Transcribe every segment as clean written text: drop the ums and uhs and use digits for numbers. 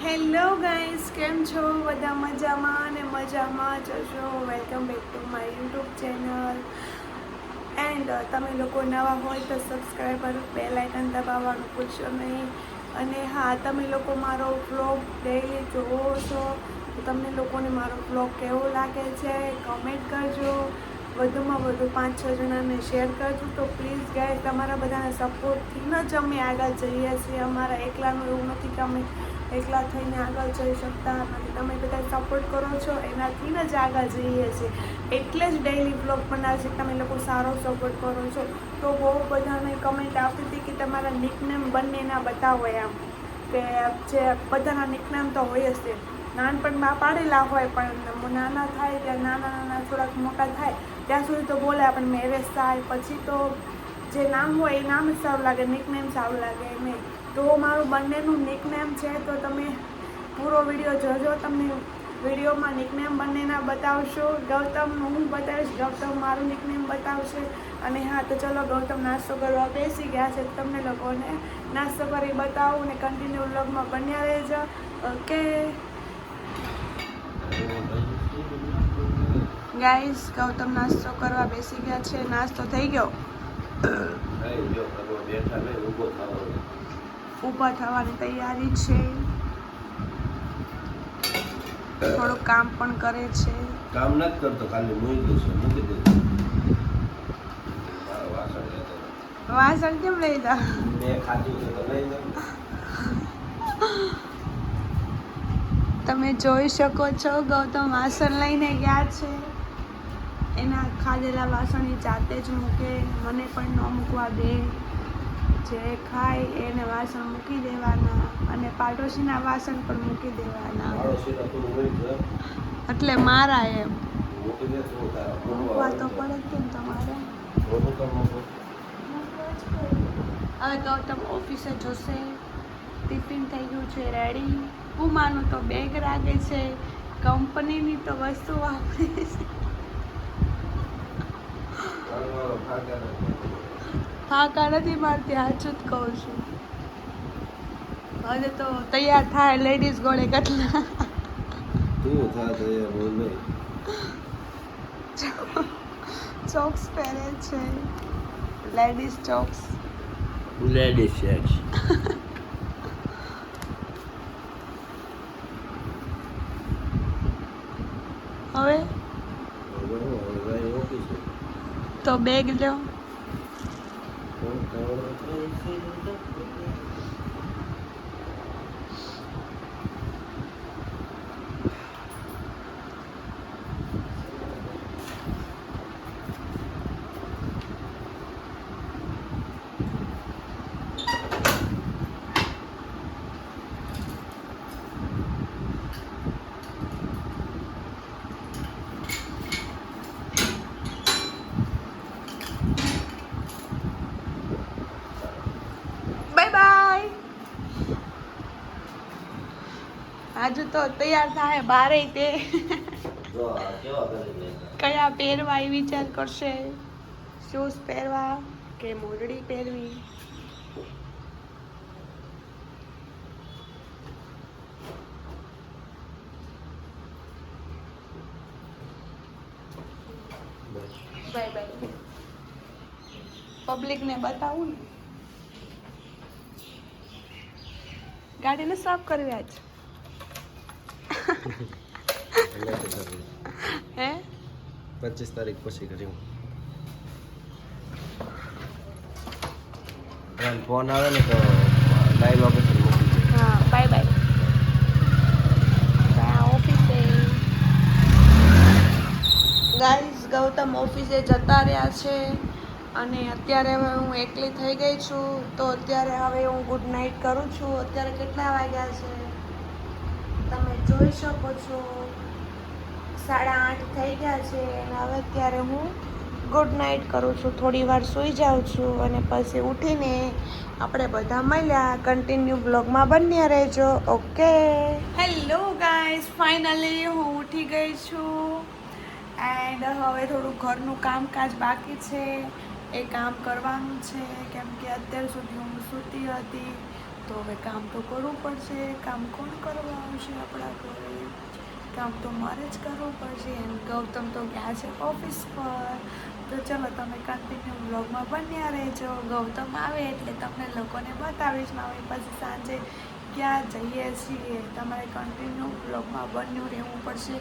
Hello guys, કેમ છો? બધા મજામાં અને મજામાં જ છો. Welcome back to my YouTube channel. And તમે લોકો નવા હોય તો સબસ્ક્રાઈબર બેલ આઇકન દબાવવાનું ભૂલશો નહીં. અને હા, તમે લોકો મારો વ્લોગ ડેઈલી જોવો છો તો તમને લોકોને મારો વ્લોગ કેવો લાગે છે કમેન્ટ કરજો. વધુમાં વધુ 5-6 જણાને શેર કરજો. તો પ્લીઝ ગાઈસ, તમારા બધાના સપોર્ટથી જ અમે આગળ જઈએ છીએ. અમારા એકલાનું એવું નથી કે અમે એકલા થઈને આગળ જઈ શકતા નથી. તમે બધા સપોર્ટ કરો છો એનાથી જ આગળ જઈએ છીએ. એટલે જ ડેઈલી વ્લોગ બનાવે છે. તમે લોકો સારો સપોર્ટ કરો છો. તો બહુ બધાને કમેન્ટ આવતી હતી કે તમારા નિકનેમ બંનેના બતાવો એમ, કે જે બધાના નિકનેમ તો હોય જ છે. નાનપણમાં પાડેલા હોય, પણ નાના થાય ત્યાં નાના થોડાક મોટા થાય ત્યાં સુધી તો બોલે, પણ મેરેજ થાય પછી તો જે નામ હોય એ નામ જ સારું લાગે, નિકનેમ સારું લાગે નહીં. તો મારું બંનેનું નિકનેમ છે, તો તમે પૂરો વિડીયો જોજો. તમને વિડીયોમાં નિકનેમ બંનેના બતાવશો. ગૌતમનું હું બતાવીશ, ગૌતમ મારું નિકનેમ બતાવશે. અને હા, તો ચલો, ગૌતમ નાસ્તો કરવા બેસી ગયા છે. તમને લોકોને નાસ્તો કરી બતાવું અને કન્ટિન્યુ વ્લોગમાં બન્યા રહેજો. ઓકે ગાઈસ, ગૌતમ નાસ્તો કરવા બેસી ગયા છે. નાસ્તો થઈ ગયો? ઊભા થવાની તૈયારી છે. થોડું કામ પણ કરે છે. કામ નથી કરતો, ખાલી મૂકી દે. વાસણ કેમ લઈ જા? મેં ખાધું છે તો લઈ જાઉં. તમે જોઈ શકો છો, ગૌતમ વાસણ લઈને ગયા છે. એના ખાધેલા વાસણ એ જાતે જ મૂકે, મને પણ ન મૂકવા દે. જે ખાય એને વાસણ મૂકી દેવાના અને પાડોશીના વાસણ પણ મૂકી દેવાના. એટલે મારા એમ મૂકવા તો પડે જ કેમ તમારે. હવે ગૌતમ ઓફિસે જશે. ટિફિન થઈ ગયું છે રેડી. પુમાનું તો બેગ લાગે છે. કંપનીની તો વસ્તુ વાપરી છે. ફાંકા નથી મારતી, સાચું જ કહું છું. હવે તો તૈયાર થાય લેડીઝ ગોળે કેટલા ચોક્સ પહેરે છે. Ladies socks. લેડીઝ શેક્સ. હવે તો બેગ લો. Bye bye. આજુ તો તૈયાર થાય બારે તે કયા પહેરવા એ વિચાર કરશે. શૂઝ પહેરવા કે મોરડી પહેરવી. Bye bye. પબ્લિકને બતાવું ને. ગાડીને સાફ કરવી આજ. હે 25 તારીખ પછી કર્યું. ફોન આવે ને તો લાઈવ લોકેશન મોકલી દે. હા, બાય બાય. ઓફિસે ગાઈઝ, ગૌતમ ઓફિસે જતા રહ્યા છે. અને અત્યારે હવે હું એકલી થઈ ગઈ છું. તો અત્યારે હવે હું ગુડ નાઇટ કરું છું. અત્યારે કેટલા વાગ્યા છે તમે જોઈ શકો છો. 8:30 થઈ ગયા છે. અને હવે અત્યારે હું ગુડ નાઇટ કરું છું. થોડી વાર સૂઈ જાઉં છું અને પછી ઉઠીને આપણે બધા મળ્યા. કન્ટિન્યુ બ્લોગમાં બન્યા રહેજો. ઓકે. હેલો ગાઈઝ, ફાઇનલી હું ઉઠી ગઈ છું. એન્ડ હવે થોડું ઘરનું કામકાજ બાકી છે, એ કામ કરવાનું છે. કેમ કે અત્યાર સુધી હું સૂતી હતી તો હવે કામ તો કરવું પડશે. કામ કોણ કરવા આવશે આપણા ઘરે? કામ તો મારે જ કરવું પડશે. એમ ગૌતમ તો ગયા છે ઓફિસ પર. તો ચલો તમે કન્ટિન્યુ વ્લોગમાં બન્યા રહેજો. ગૌતમ આવે એટલે તમને લોકોને બતાવીશ મારી પાસે સાંજે ક્યાં જઈએ છીએ. તમારે કન્ટિન્યુ વ્લોગમાં બન્યું રહેવું પડશે.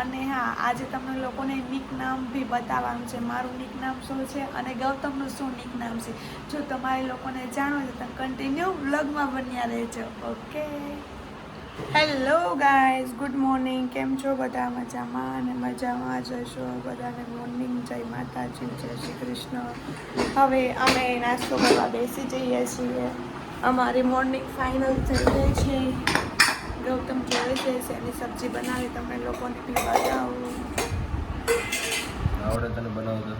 અને હા, આજે તમને લોકોને નિક નામ બી બતાવવાનું છે. મારું નિક નામ શું છે અને ગૌતમનું શું નિક નામ છે. જો તમારે લોકોને જાણવું છે તો કન્ટિન્યુ વ્લોગમાં બન્યા રહેજો. Okay, hello guys, good morning. કેમ છો બધા? મજામાં અને મજામાં જશો. બધાને મોર્નિંગ, જય માતાજી, જય શ્રી કૃષ્ણ. હવે અમે નાસ્તો કરવા બેસી જઈએ છીએ. અમારી મોર્નિંગ ફાઇનલ થઈ ગઈ છે. ગૌતમ જોડે છે એની સબ્જી બનાવી તમે લોકોને બી બતાવું. આવડે તને બનાવતો?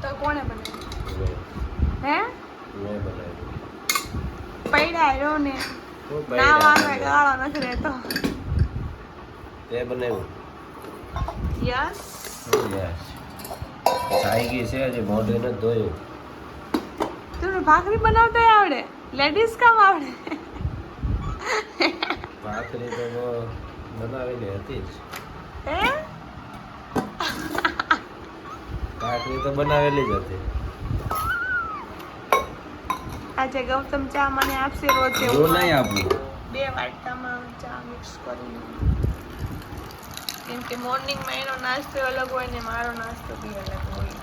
તો કોણે બનાવ્યું? હે, મેં બનાવ્યું. પૈડા રહ્યો ને તું ના વાંધો, બનાવ્યું. ગાળો નથી રહેતો. તે બનાવ્યું? યસ. યસ. સાયકી છે હજી મોઢે નથી ધોયું. તમને ભાખરી બનાવતા આવડે? લેડીઝ કામ આવડે? ભાખરી તો બનાવેલી હતી જ. હે, ભાખરી તો બનાવેલી જ હતી. આજે ગૌતમ ચા મને આપશે રોજે. હું નહીં આપું. 2 વાટકામાં ચા મિક્સ કરીને. કેમ કે મોર્નિંગમાં એનો નાસ્તો અલગ હોય ને મારો નાસ્તો બી અલગ હોય.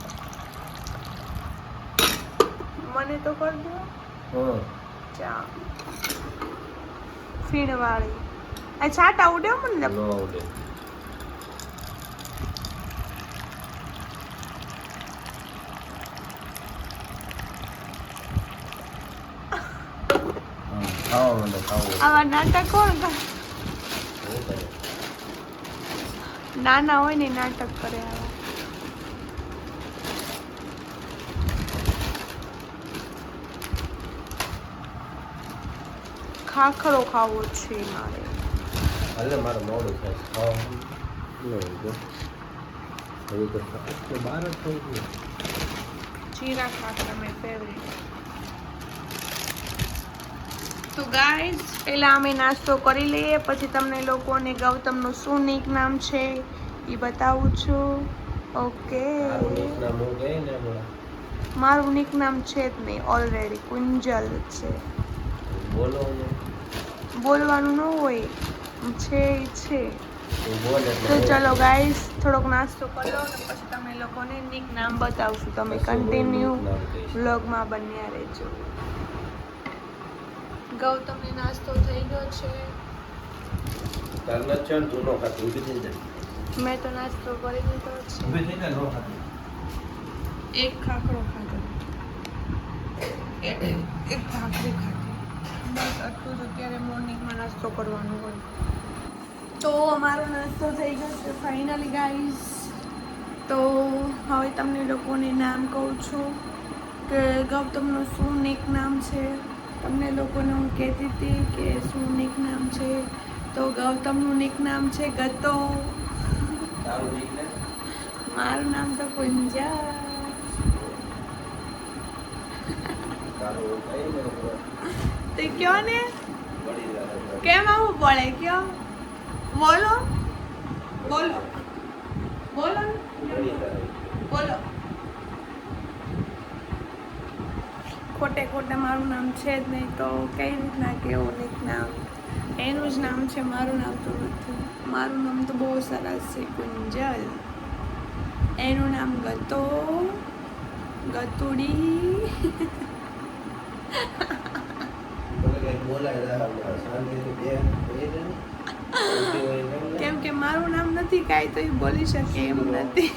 મને તો કરી દો હા. ચા ફીણવાળી. આ છાટ આવડે મને. ન આવડે. ખાવા મને ખાવું. આવા નાટક કોણ કરે? હું કરે? નાના હોય ને નાટક કરે આવા. ખાખરો ખાવો છે મારે. હાલે મારે મોડું થાય છે. ખાવાનું નહીં જો. હવે તો બહાર જ થઈ ગયું. જીરા ખાખરા માય ફેવરેટ. તો ગાઈઝ, પહેલા અમે નાસ્તો કરી લઈએ, પછી તમને લોકોને ગૌતમનું શું નિક નામ છે એ બતાવું છું. ઓકે, તારું નીકનામ હું ગઈ ને હમણાં. મારું નિક નામ છે જ નહીં, ઓલરેડી કુંજલ છે. બોલો ને. બોલવાનું ન હોય, છે ઈ છે. તું બોલ તો એટલે ચલો ગાઈઝ, થોડોક નાસ્તો કરી લો ને પછી તમે લોકોને નિક નામ બતાવશું. તમે પછી હું કન્ટિન્યુ નિકનામ કહીશ. વ્લોગમાં બન્યા રહેજો. ગૌતમને નાસ્તો થઈ ગયો છે. તાર ન ચણ તું નો ખાતી. ઊભી થઈ જા. મેં તો નાસ્તો કરી લીધો છે. ઊભી થઈ જા, નો ખાતી. એક ખાખરો ખાધો, એક ભાખરી ખાધી. બસ આટલું જ. અત્યારે મોર્નિંગમાં નાસ્તો કરવાનો હોય. તો અમારો નાસ્તો થઈ ગયો છે ફાઇનલી ગાઈઝ. તો હવે તમને લોકોને નામ કહું છું કે ગૌતમનું શું નિક નામ છે. તમને લોકોને હું કહેતી હતી કે શું નિક નામ છે. તો ગૌતમનું નિક નામ છે ગતો. તારું નીકને મારું નામ તો કુંજા. તારું કઈ ને તે કયો ને, બળી જાય. કેમ આવું પડે? કયો, બોલો બોલો બોલો બળી જાય. બોલો. ખોટે ખોટે મારું નામ છે જ નહીં તો કઈ રીતના કેવું નિક નામ? એનું જ નામ છે, મારું નામ તો નથી. મારું નામ તો બહુ સરસ છે, કુંજલ. એનું નામ ગતો, ગતુડી. મને કઈ બોલાય જાય શાંતિથી બે એ ને શાંતિ હોય ને. કેમ કે મારું નામ નથી કાંઈ તો એ બોલી શકે એમ નથી.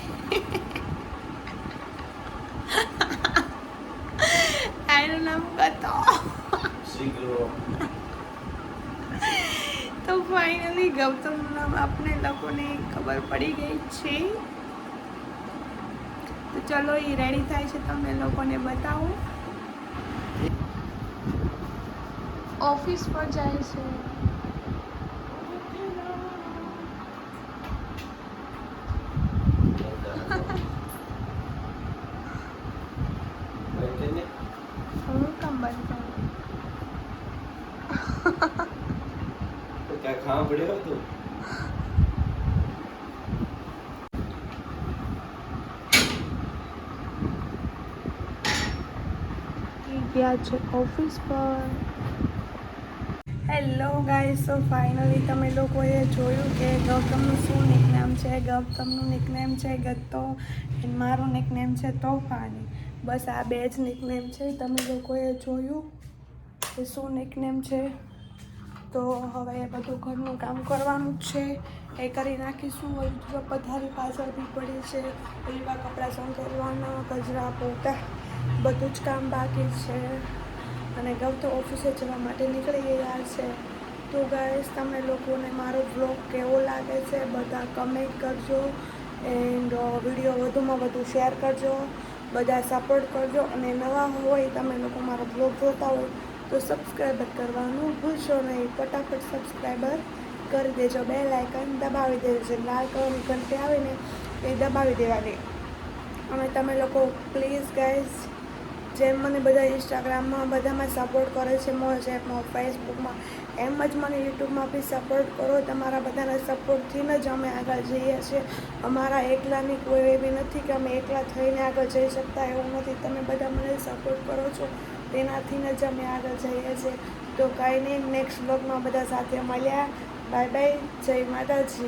એનું નામ ગતો. શીખલો. તો ફાઇનલી ગૌતમનું નામ આપણે લોકોને ખબર પડી ગઈ છે. તો ચલો, એ રેડી થાય છે, તમને લોકોને બતાવો. ઓફિસ પર જાય છે. હું કામ બંધ કરું? ક્યાં સાંભળ્યો તું? ગયા છે ઓફિસ પર. હેલો ગાઈસ, સો ફાઇનલી તમે લોકોએ જોયું કે ગૌતમનું શું નિકનેમ છે. ગૌતમનું નિકનેમ છે ગત્તો અને મારું નિકનેમ છે તોફાની. બસ આ બે જ નિકનેમ છે. તમે લોકોએ જોયું કે શું નિકનેમ છે. તો હવે એ બધું ઘરનું કામ કરવાનું જ છે, એ કરી નાખીશું. હજુ પથારી પાછળથી પડી છે, એવા કપડાં સંકેલવાના, કચરા પોતા, બધું જ કામ બાકી છે. અને ગૌતમ ઓફિસે જવા માટે નીકળી ગયા છે. તો ગાઈસ, તમને લોકોને મારો બ્લોગ કેવો લાગે છે બધા કમેન્ટ કરજો એન્ડ વિડીયો વધુમાં વધુ શેર કરજો, બધા સપોર્ટ કરજો. અને નવા હોય તમે લોકો મારો બ્લોગ જોતા હોય તો સબસ્ક્રાઈબર કરવાનું ભૂલશો નહીં. ફટાફટ સબસ્ક્રાઈબર કરી દેજો, બેલ આઇકન દબાવી દેજો, લાલ કલરની ઘંટી આવે ને એ દબાવી દેવાની. અને તમે લોકો પ્લીઝ ગાઈસ, જેમ મને બધા ઇન્સ્ટાગ્રામમાં બધામાં સપોર્ટ કરે છે, મોજ એપમાં, ફેસબુકમાં, એમ જ મને યુટ્યુબમાં બી સપોર્ટ કરો. તમારા બધાના સપોર્ટથી જ અમે આગળ જઈએ છીએ. અમારા એકલાની કોઈ એવી નથી કે અમે એકલા થઈને આગળ જઈ શકતા, એવું નથી. તમે બધા મને સપોર્ટ કરો છો તેનાથી જ અમે આગળ જઈએ છીએ. તો કાંઈ નહીં, નેક્સ્ટ બ્લોગમાં બધા સાથે મળ્યા. બાય બાય, જય માતાજી.